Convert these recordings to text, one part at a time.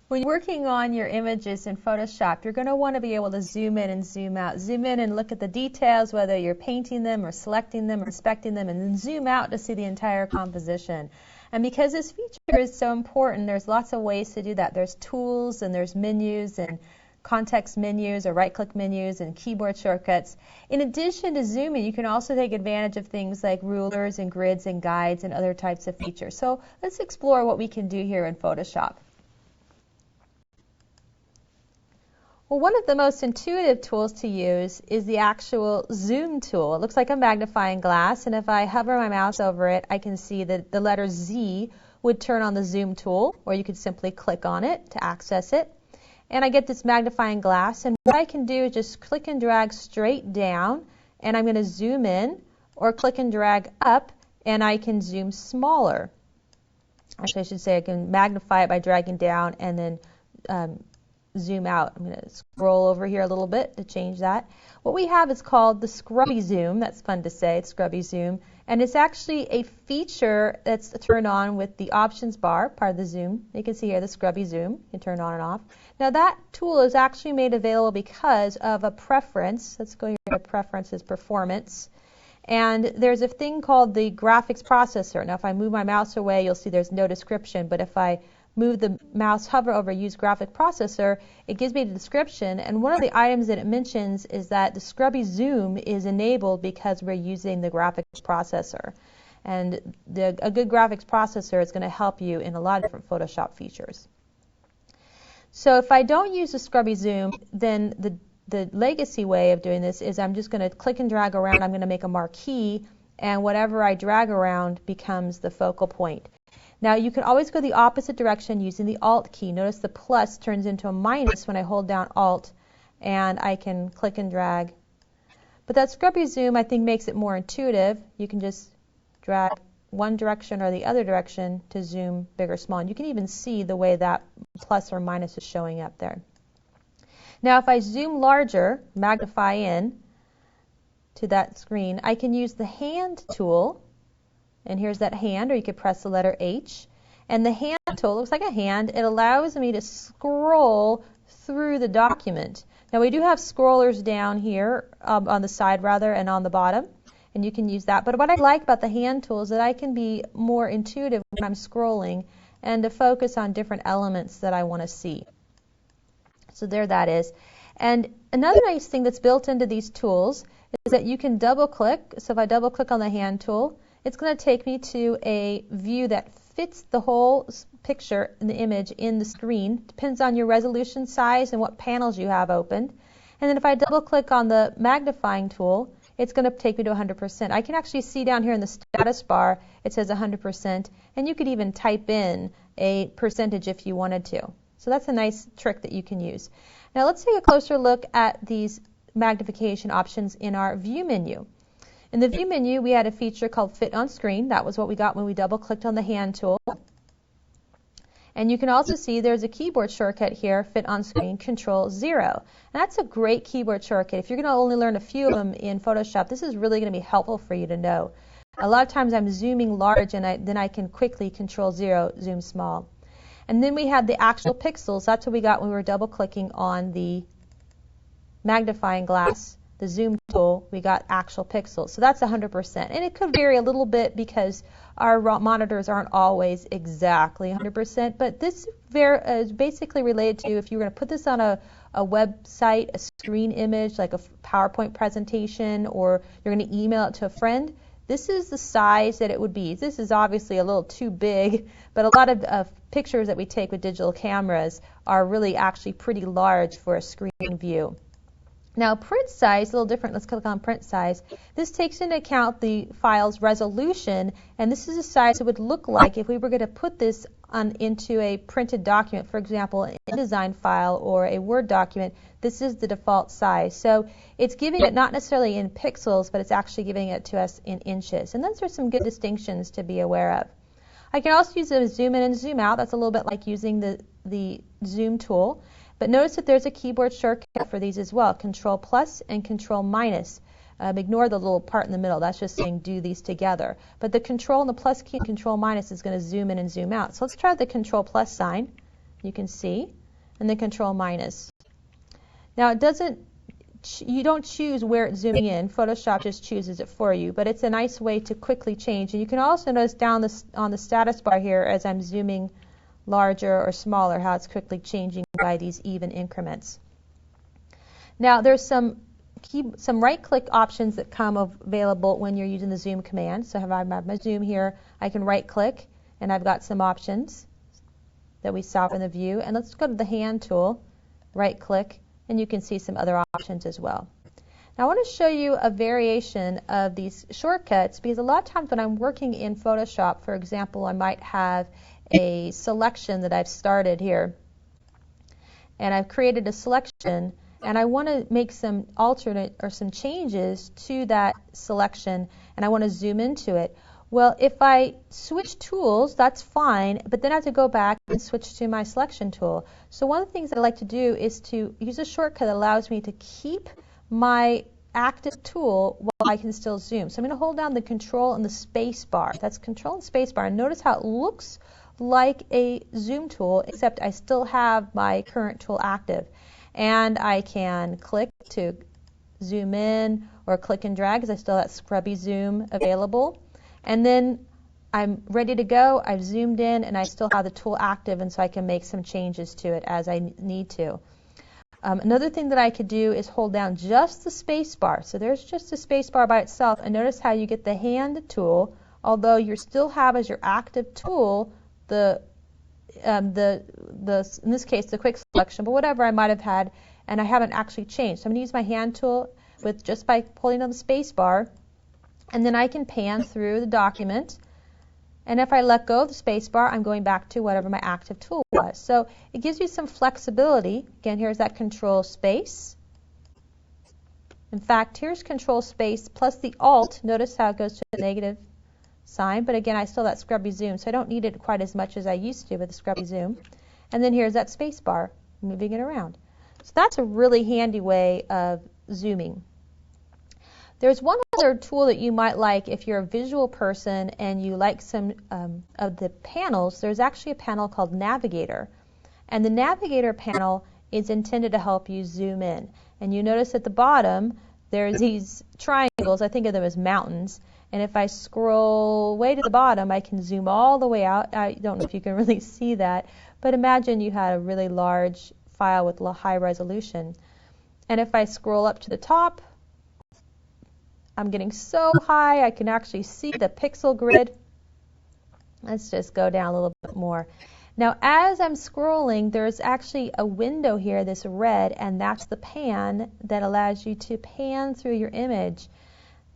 When you're working on your images in Photoshop, you're going to want to be able to zoom in and zoom out. Zoom in and look at the details, whether you're painting them or selecting them or inspecting them, and then zoom out to see the entire composition. And because this feature is so important, there's lots of ways to do that. There's tools and there's menus and context menus or right-click menus and keyboard shortcuts. In addition to zooming, you can also take advantage of things like rulers and grids and guides and other types of features. So let's explore what we can do here in Photoshop. Well, one of the most intuitive tools to use is the actual zoom tool. It looks like a magnifying glass, and if I hover my mouse over it, I can see that the letter Z would turn on the zoom tool, or you could simply click on it to access it. And I get this magnifying glass, and what I can do is just click and drag straight down, and I'm going to zoom in, or click and drag up, and I can zoom smaller. Actually, I should say I can magnify it by dragging down and then zoom out. I'm going to scroll over here a little bit to change that. What we have is called the scrubby zoom. That's fun to say, it's scrubby zoom. And it's actually a feature that's turned on with the options bar, part of the zoom. You can see here the scrubby zoom. You can turn on and off. Now that tool is actually made available because of a preference. Let's go here to Preferences, Performance. And there's a thing called the graphics processor. Now if I move my mouse away, you'll see there's no description, but if I move the mouse, hover over Use Graphic Processor, it gives me the description, and one of the items that it mentions is that the scrubby zoom is enabled because we're using the graphics processor. And a good graphics processor is going to help you in a lot of different Photoshop features. So if I don't use the scrubby zoom, then the legacy way of doing this is I'm just going to click and drag around. I'm going to make a marquee, and whatever I drag around becomes the focal point. Now you can always go the opposite direction using the Alt key. Notice the plus turns into a minus when I hold down Alt, and I can click and drag. But that scrubby zoom I think makes it more intuitive. You can just drag one direction or the other direction to zoom big or small. And you can even see the way that plus or minus is showing up there. Now if I zoom larger, magnify in to that screen, I can use the hand tool. And here's that hand, or you could press the letter H. And the hand tool looks like a hand. It allows me to scroll through the document. Now we do have scrollers down here, on the side rather, and on the bottom. And you can use that. But what I like about the hand tool is that I can be more intuitive when I'm scrolling and to focus on different elements that I want to see. So there that is. And another nice thing that's built into these tools is that you can double click. So if I double click on the hand tool, it's going to take me to a view that fits the whole picture in the image in the screen. Depends on your resolution size and what panels you have opened. And then if I double click on the magnifying tool, it's going to take me to 100%. I can actually see down here in the status bar it says 100%, and you could even type in a percentage if you wanted to. So that's a nice trick that you can use. Now let's take a closer look at these magnification options in our view menu. In the view menu, we had a feature called Fit on Screen. That was what we got when we double-clicked on the hand tool. And you can also see there's a keyboard shortcut here, Fit on Screen, Control-0. And that's a great keyboard shortcut. If you're going to only learn a few of them in Photoshop, this is really going to be helpful for you to know. A lot of times I'm zooming large, and then I can quickly Control-0, zoom small. And then we had the actual pixels. That's what we got when we were double-clicking on the magnifying glass. The zoom tool, we got actual pixels. So that's 100%. And it could vary a little bit because our monitors aren't always exactly 100%. But this is basically related to if you were going to put this on a website, a screen image, like a PowerPoint presentation, or you're going to email it to a friend, this is the size that it would be. This is obviously a little too big, but a lot of pictures that we take with digital cameras are really actually pretty large for a screen view. Now print size, a little different. Let's click on print size. This takes into account the file's resolution, and this is the size it would look like if we were going to put this into a printed document, for example, an InDesign file or a Word document. This is the default size. So it's giving it not necessarily in pixels, but it's actually giving it to us in inches. And those are some good distinctions to be aware of. I can also use a zoom in and zoom out. That's a little bit like using the zoom tool. But notice that there's a keyboard shortcut for these as well, Control plus and Control minus. Ignore the little part in the middle. That's just saying do these together. But the Control and the plus key and Control minus is going to zoom in and zoom out. So let's try the Control plus sign. you can see, and then Control minus. Now it doesn't, you don't choose where it's zooming in. Photoshop just chooses it for you, but it's a nice way to quickly change. And you can also notice down on the status bar here as I'm zooming larger or smaller how it's quickly changing by these even increments. Now there's some right-click options that come available when you're using the zoom command. So if I have my zoom here, I can right-click, and I've got some options that we saw in the view. And let's go to the hand tool, right-click, and you can see some other options as well. Now I want to show you a variation of these shortcuts because a lot of times when I'm working in Photoshop, for example, I might have a selection that I've started here, and I've created a selection, and I want to make some alternate or some changes to that selection, and I want to zoom into it. Well, if I switch tools, that's fine, but then I have to go back and switch to my selection tool. So one of the things that I like to do is to use a shortcut that allows me to keep my active tool while I can still zoom. So I'm going to hold down the Control and the space bar. That's Control and space bar, and notice how it looks like a zoom tool, except I still have my current tool active. And I can click to zoom in or click and drag because I still have that scrubby zoom available. And then I'm ready to go. I've zoomed in and I still have the tool active, and so I can make some changes to it as I need to. Another thing that I could do is hold down just the space bar. So there's just the space bar by itself, and notice how you get the hand tool, although you still have as your active tool in this case the quick selection, but whatever I might have had, and I haven't actually changed. So I'm going to use my hand tool just by pulling on the space bar, and then I can pan through the document, and if I let go of the space bar, I'm going back to whatever my active tool was. So it gives you some flexibility. Again, here's that Control space. In fact, here's Control space plus the Alt. Notice how it goes to the negative sign, but again, I still have that scrubby zoom, so I don't need it quite as much as I used to with the scrubby zoom. And then here's that space bar, moving it around. So that's a really handy way of zooming. There's one other tool that you might like if you're a visual person and you like some of the panels. There's actually a panel called Navigator, and the Navigator panel is intended to help you zoom in. And you notice at the bottom there's these triangles. I think of them as mountains. And if I scroll way to the bottom, I can zoom all the way out. I don't know if you can really see that, but imagine you had a really large file with high resolution. And if I scroll up to the top, I'm getting so high I can actually see the pixel grid. Let's just go down a little bit more. Now, as I'm scrolling, there's actually a window here, this red, and that's the pan that allows you to pan through your image.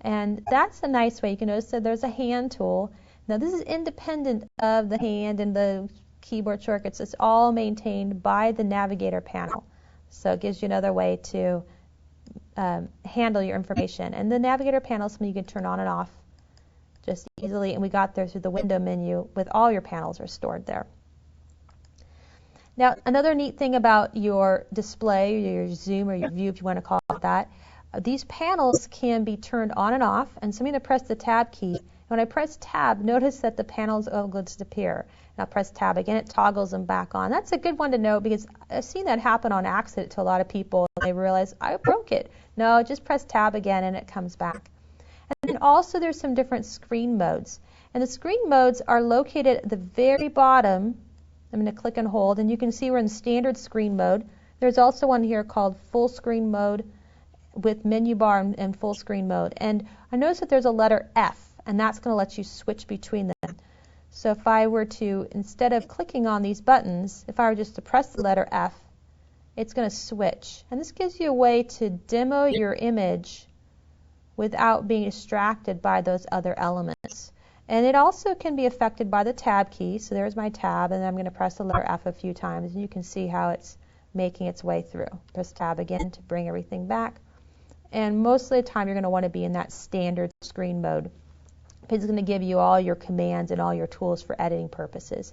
And that's a nice way. You can notice that there's a hand tool. Now this is independent of the hand and the keyboard shortcuts. It's all maintained by the Navigator panel. So it gives you another way to handle your information. And the Navigator panel is something you can turn on and off just easily. And we got there through the window menu with all your panels are stored there. Now another neat thing about your display, or your zoom or your view if you want to call it that, these panels can be turned on and off, and so I'm going to press the Tab key. When I press Tab, notice that the panels will disappear. And I'll press Tab again, it toggles them back on. That's a good one to know because I've seen that happen on accident to a lot of people. They realize, I broke it. No, just press Tab again and it comes back. And then also there's some different screen modes. And the screen modes are located at the very bottom. I'm going to click and hold, and you can see we're in standard screen mode. There's also one here called full screen mode, with menu bar and full screen mode. And I notice that there's a letter F, and that's going to let you switch between them. So if I were to, instead of clicking on these buttons, if I were just to press the letter F, it's going to switch. And this gives you a way to demo your image without being distracted by those other elements. And it also can be affected by the Tab key. So there's my Tab, and I'm going to press the letter F a few times, and you can see how it's making its way through. Press Tab again to bring everything back. And most of the time you're going to want to be in that standard screen mode. It's going to give you all your commands and all your tools for editing purposes.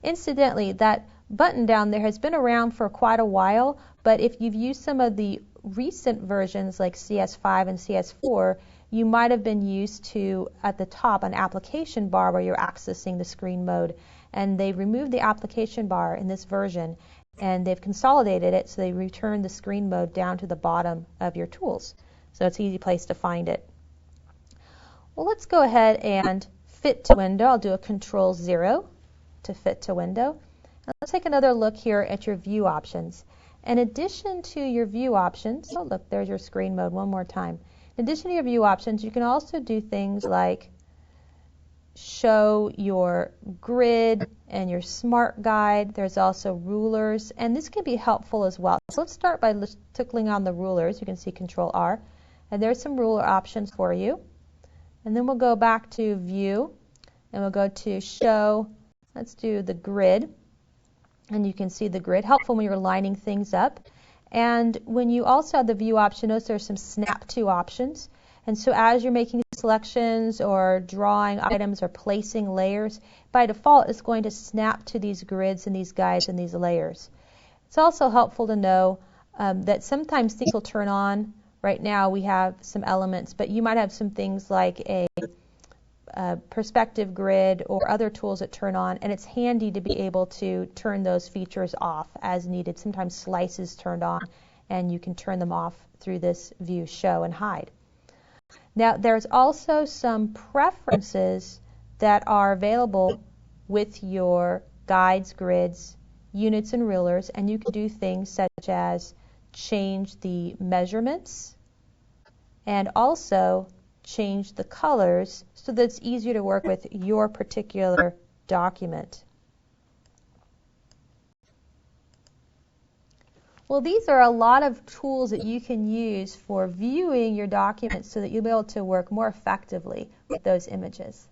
Incidentally, that button down there has been around for quite a while, but if you've used some of the recent versions like CS5 and CS4, you might have been used to, at the top, an application bar where you're accessing the screen mode. and they removed the application bar in this version, and they've consolidated it so they return the screen mode down to the bottom of your tools. So it's an easy place to find it. Well, let's go ahead and fit to window. I'll do a Control-0 to fit to window. And let's take another look here at your view options. In addition to your view options, oh look, there's your screen mode one more time. In addition to your view options, you can also do things like show your grid and your smart guide. There's also rulers, and this can be helpful as well. So let's start by clicking on the rulers. You can see Control-R, and there's some ruler options for you. And then we'll go back to view, and we'll go to show. Let's do the grid, and you can see the grid, helpful when you're lining things up. And when you also have the view option, notice there's some snap to options. And so as you're making selections or drawing items or placing layers, by default it's going to snap to these grids and these guides and these layers. It's also helpful to know that sometimes things will turn on. Right now we have some elements, but you might have some things like a perspective grid or other tools that turn on, and it's handy to be able to turn those features off as needed. Sometimes slices turned on, and you can turn them off through this view show and hide. Now there's also some preferences that are available with your guides, grids, units, and rulers, and you can do things such as change the measurements and also change the colors so that it's easier to work with your particular document. Well, these are a lot of tools that you can use for viewing your documents so that you'll be able to work more effectively with those images.